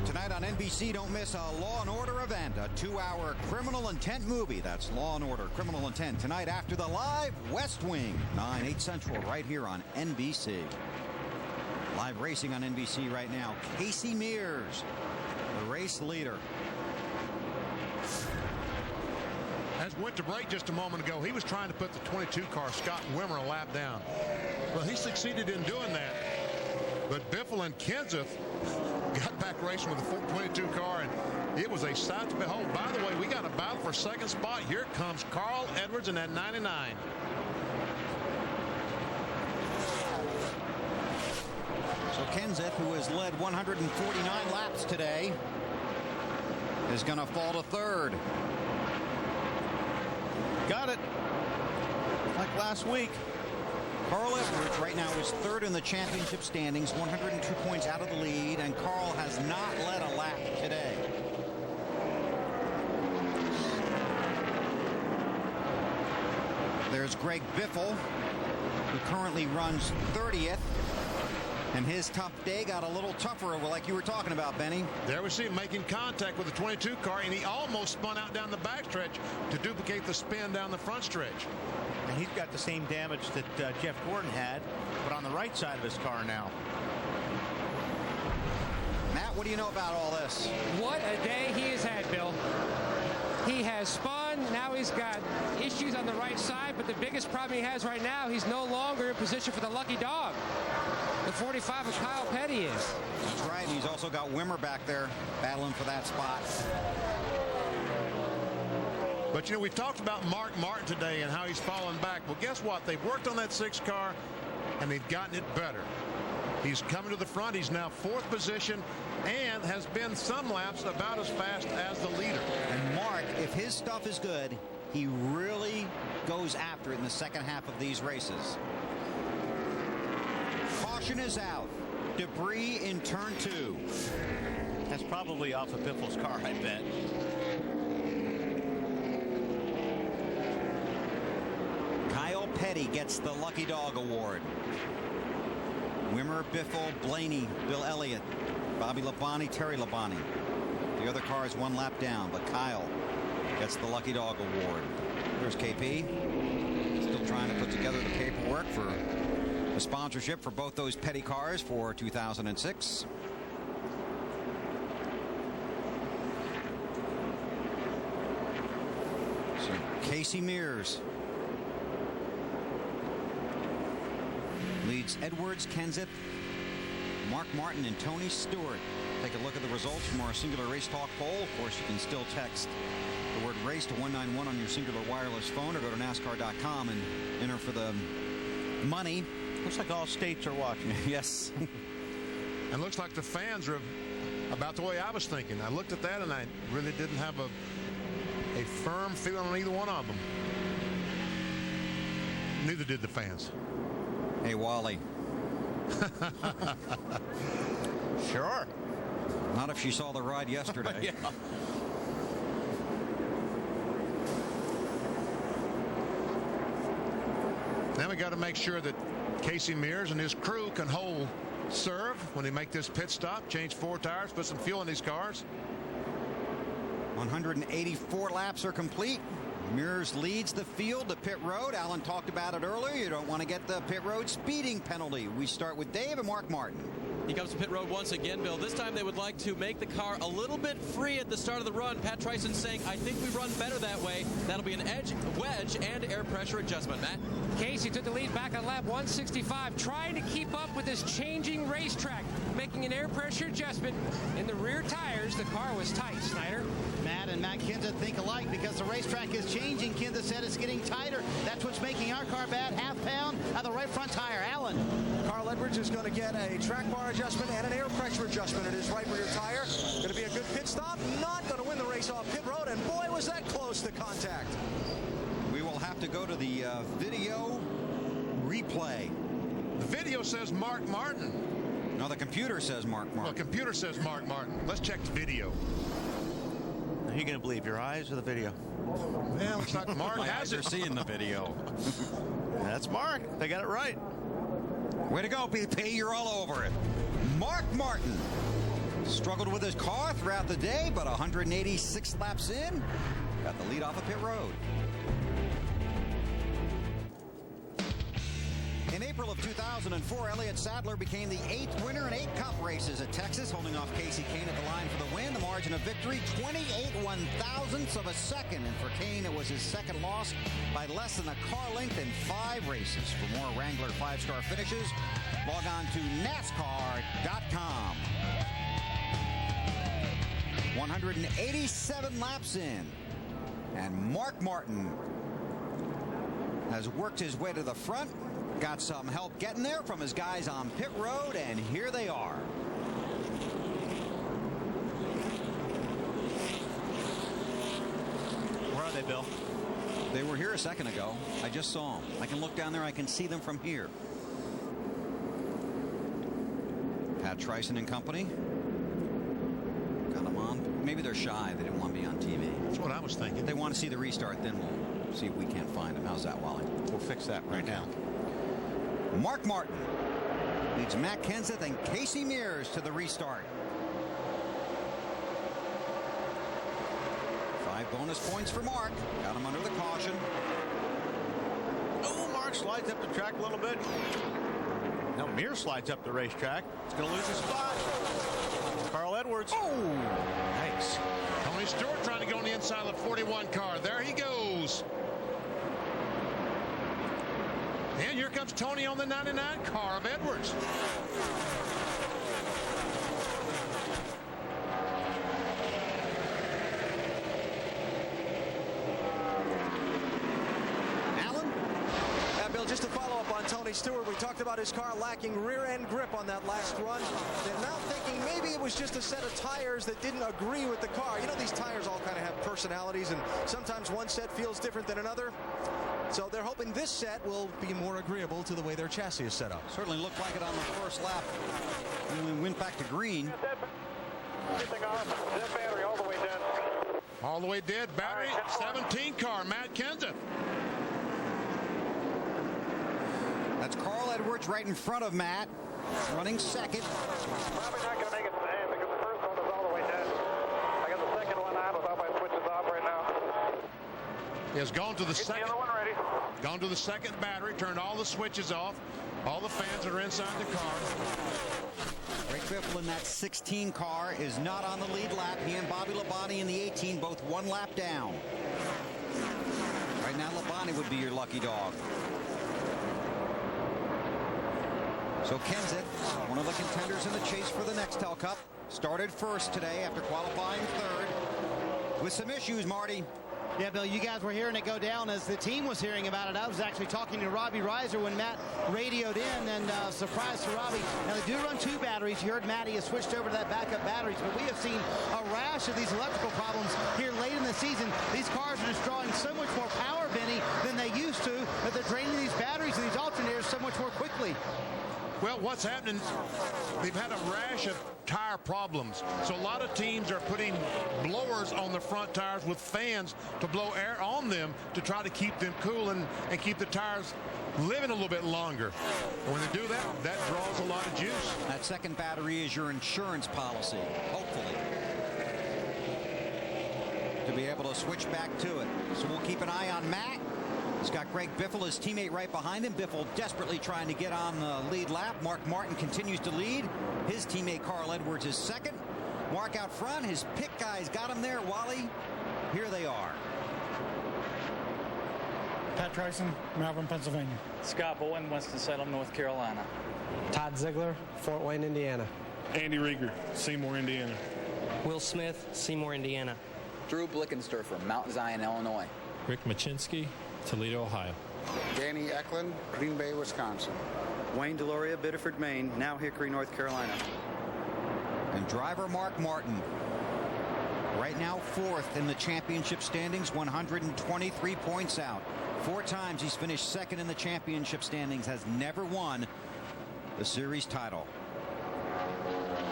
Tonight on NBC, don't miss a Law & Order event, a 2-hour criminal intent movie. That's Law & Order Criminal Intent tonight after the live West Wing, 9, 8 Central, right here on NBC. Live racing on NBC right now. Casey Mears, the race leader. As went to break just a moment ago, he was trying to put the 22 car, Scott Wimmer, a lap down. Well, he succeeded in doing that. But Biffle and Kenseth got back racing with the 422 car, and it was a sight to behold. By the way, we got a battle for second spot. Here comes Carl Edwards in that 99. So Kenseth, who has led 149 laps today, is going to fall to third. Got it. Like last week. Carl Edwards right now is third in the championship standings, 102 points out of the lead, and Carl has not led a lap today. There's Greg Biffle, who currently runs 30th, and his tough day got a little tougher, like you were talking about, Benny. There we see him making contact with the 22 car, and he almost spun out down the backstretch to duplicate the spin down the front stretch. And he's got the same damage that Jeff Gordon had, but on the right side of his car now. Matt, what do you know about all this? What a day he has had, Bill. He has spun. Now he's got issues on the right side, but the biggest problem he has right now, he's no longer in position for the lucky dog. The 45 of Kyle Petty is. That's right. He's also got Wimmer back there battling for that spot. But, you know, we talked about Mark Martin today and how he's fallen back. Well, guess what? They've worked on that 6 car, and they've gotten it better. He's coming to the front. He's now 4th position and has been some laps about as fast as the leader. And Mark, if his stuff is good, he really goes after it in the second half of these races. Caution is out. Debris in turn 2. That's probably off of Biffle's car, I bet. Kyle Petty gets the Lucky Dog Award. Wimmer, Biffle, Blaney, Bill Elliott, Bobby Labonte, Terry Labonte. The other car is 1 lap down, but Kyle gets the Lucky Dog Award. There's KP. Still trying to put together the paperwork for the sponsorship for both those Petty cars for 2006. So Casey Mears leads Edwards, Kenseth, Mark Martin, and Tony Stewart. Take a look at the results from our Singular Race Talk poll. Of course, you can still text the word race to 191 on your Singular wireless phone, or go to NASCAR.com and enter for the money. Looks like all states are watching. Yes. And looks like the fans are about the way I was thinking. I looked at that and I really didn't have a firm feeling on either one of them. Neither did the fans. Hey, Wally. Sure. Not if she saw the ride yesterday. Yeah. Now we got to make sure that Casey Mears and his crew can hold serve when they make this pit stop, change 4 tires, put some fuel in these cars. 184 laps are complete. Mears leads the field to pit road. Alan talked about it earlier. You don't want to get the pit road speeding penalty. We start with Dave and Mark Martin. He comes to pit road once again, Bill. This time they would like to make the car a little bit free at the start of the run. Pat Tryson saying, I think we run better that way. That'll be an edge, wedge, and air pressure adjustment. Matt? Casey took the lead back on lap 165, trying to keep up with this changing racetrack, making an air pressure adjustment in the rear tires. The car was tight. Snyder? Matt and Matt Kenseth think alike because the racetrack is changing. Kenseth said it's getting tighter. That's what's making our car bad. Half pound on the right front tire. Alan. Carl Edwards is going to get a track bar adjustment and an air pressure adjustment in his right rear tire. Going to be a good pit stop. Not going to win the race off pit road. And boy, was that close to contact. We will have to go to the video replay. The video says Mark Martin. No, the computer says Mark Martin. Well, the computer says Mark Martin. Let's check the video. Are you going to believe your eyes or the video? Well, looks like Mark My has eyes it. are seeing the video. That's Mark. They got it right. Way to go, BP. You're all over it. Mark Martin Struggled with his car throughout the day, but 186 laps in, got the lead off of pit road. In April of 2004, Elliott Sadler became the 8th winner in 8 Cup races at Texas, holding off Casey Kane at the line for the win. The margin of victory, 28 1/1000ths of a second. And for Kane, it was his second loss by less than a car length in 5 races. For more Wrangler 5-star finishes, log on to NASCAR.com. 187 laps in, and Mark Martin has worked his way to the front. Got some help getting there from his guys on pit road, and here they are. Where are they, Bill? They were here a second ago. I just saw them. I can look down there. I can see them from here. Pat Tryson and company. Got them on. Maybe they're shy. They didn't want to be on TV. That's what I was thinking. They want to see the restart, then we'll see if we can't find them. How's that, Wally? We'll fix that right now. Mark Martin leads Matt Kenseth and Casey Mears to the restart. 5 bonus points for Mark. Got him under the caution. Oh, Mark slides up the track a little bit. No, Mears slides up the racetrack. He's going to lose his spot. Carl Edwards. Oh, nice. Tony Stewart trying to go on the inside of the 41 car. There he goes. And here comes Tony on the 99 car of Edwards. Allen? Bill, just to follow up on Tony Stewart, we talked about his car lacking rear-end grip on that last run. They're now thinking maybe it was just a set of tires that didn't agree with the car. You know, these tires all kind of have personalities, and sometimes one set feels different than another. So they're hoping this set will be more agreeable to the way their chassis is set up. Certainly looked like it on the first lap. And we went back to green. Everything off. Dead battery all the way dead. All the way dead. Battery, 17 car, Matt Kenseth. That's Carl Edwards right in front of Matt, running second. Probably not going to make it to the end because the first one is all the way dead. I got the second one out without my switches off right now. He has gone to the Get second. the other one ready. Gone to the second battery, turned all the switches off. All the fans that are inside the car. Greg Biffle in that 16 car is not on the lead lap. He and Bobby Labonte in the 18, both 1 lap down. Right now, Labonte would be your lucky dog. So Kenseth, one of the contenders in the chase for the NEXTEL Cup, started first today after qualifying third. With some issues, Marty. Yeah, Bill, you guys were hearing it go down as the team was hearing about it. I was actually talking to Robbie Reiser when Matt radioed in, and surprise to Robbie. Now, they do run 2 batteries. You heard Matty has switched over to that backup batteries, but we have seen a rash of these electrical problems here late in the season. These cars are just drawing so much more power, Benny, than they used to, that they're draining these batteries and these alternators so much more quickly. Well, what's happening, they've had a rash of tire problems. So a lot of teams are putting blowers on the front tires with fans to blow air on them to try to keep them cool and keep the tires living a little bit longer. When they do that, that draws a lot of juice. That second battery is your insurance policy, hopefully, to be able to switch back to it. So we'll keep an eye on Matt. He's got Greg Biffle, his teammate, right behind him. Biffle desperately trying to get on the lead lap. Mark Martin continues to lead. His teammate Carl Edwards is second. Mark out front. His pit guys got him there. Wally, here they are. Pat Tryson, Malvern, Pennsylvania. Scott Bowen, Winston-Salem, North Carolina. Todd Ziegler, Fort Wayne, Indiana. Andy Rieger, Seymour, Indiana. Will Smith, Seymour, Indiana. Drew Blickensderfer, Mount Zion, Illinois. Rick Machinsky, Toledo, Ohio. Danny Eklund, Green Bay, Wisconsin. Wayne Deloria, Biddeford, Maine. Now Hickory, North Carolina. And driver Mark Martin, right now 4th in the championship standings, 123 points out. 4 times he's finished second in the championship standings, has never won the series title.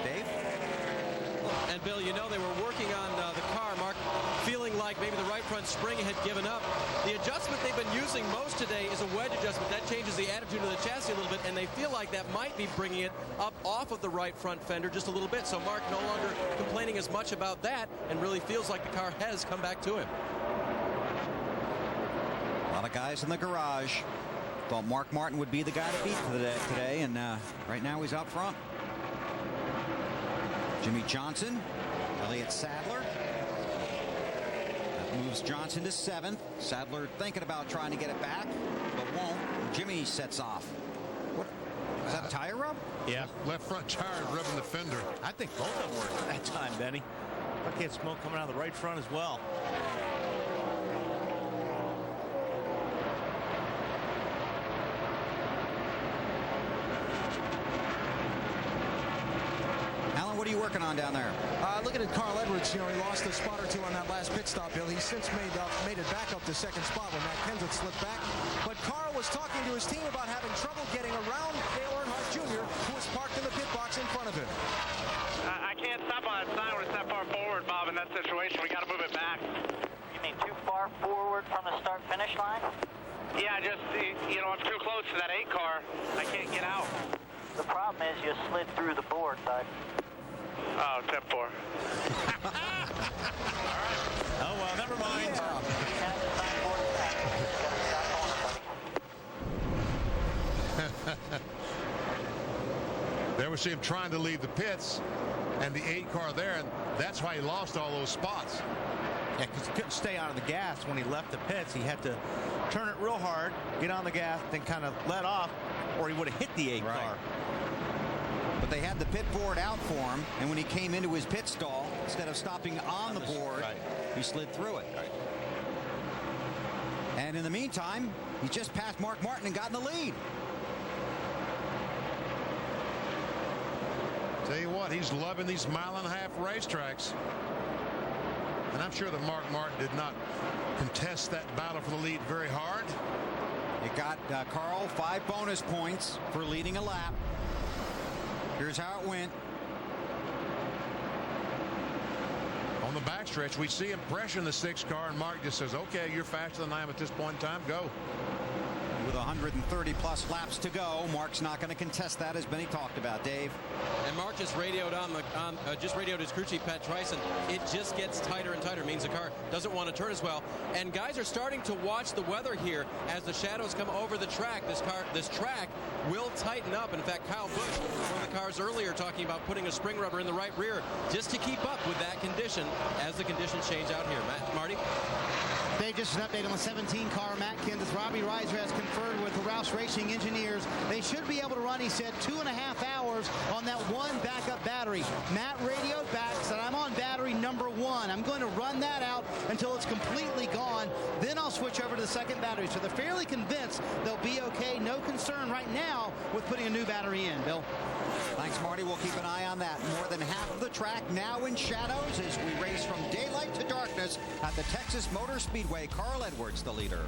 Dave? And Bill, you know they were working on the car, Mark, feeling like maybe the right front spring had given up. The adjustment they've been using most today is a wedge adjustment. That changes the attitude of the chassis a little bit, and they feel like that might be bringing it up off of the right front fender just a little bit. So Mark no longer complaining as much about that and really feels like the car has come back to him. A lot of guys in the garage thought Mark Martin would be the guy to beat today, and right now he's out front. Jimmy Johnson, Elliott Sadler. That moves Johnson to 7th. Sadler thinking about trying to get it back, but won't. Jimmy sets off. What? Is that a tire rub? Yeah. Left front tire rubbing the fender. I think both of them were at that time, Benny. Buckhead smoke coming out of the right front as well. Alan, what are you working on down there? Looking at Carl Edwards, you know, he lost a spot or two on that last pit stop, Bill. He's since made it back up to second spot when Matt Kenseth slipped back. But Carl was talking to his team about having trouble getting around Dale Earnhardt Jr., who was parked in the pit box in front of him. I can't stop on that sign when it's that far forward, Bob, in that situation. We got to move it back. You mean too far forward from the start-finish line? Yeah, just, you know, I'm too close to that 8 car. I can't get out. The problem is you slid through the board, bud. Oh, 10-4. Oh, well, never mind. There we see him trying to leave the pits, and the 8 car there, and that's why he lost all those spots. Yeah, because he couldn't stay on the gas when he left the pits. He had to turn it real hard, get on the gas, then kind of let off, or he would have hit the 8 car. But they had the pit board out for him, and when he came into his pit stall, instead of stopping on the board, he slid through it. And in the meantime, he just passed Mark Martin and got in the lead. Tell you what, he's loving these mile-and-a-half racetracks. And I'm sure that Mark Martin did not contest that battle for the lead very hard. It got Carl 5 bonus points for leading a lap. Here's how it went. On the backstretch, we see him pressure the 6 car, and Mark just says, okay, you're faster than I am at this point in time. Go. With 130-plus laps to go, Mark's not going to contest that, as Benny talked about, Dave. And Mark just radioed radioed his crew chief, Pat Tryson. It just gets tighter and tighter. It means the car doesn't want to turn as well. And guys are starting to watch the weather here as the shadows come over the track. This track will tighten up. In fact, Kyle Busch, one of the cars earlier, talking about putting a spring rubber in the right rear just to keep up with that condition as the conditions change out here. Marty? Dave, just an update on the 17 car. Matt Kenseth, Robbie Reiser has conferred with the Roush Racing engineers. They should be able to run, he said, 2.5 hours on that one backup battery. Matt radioed back, said, I'm on battery number 1. I'm going to run that out until it's completely gone. Then I'll switch over to the second battery. So they're fairly convinced they'll be okay. No concern right now with putting a new battery in. Bill? Thanks, Marty. We'll keep an eye on that. More than half of the track now in shadows as we race from daylight to darkness at the Texas Motor Speedway. Carl Edwards, the leader.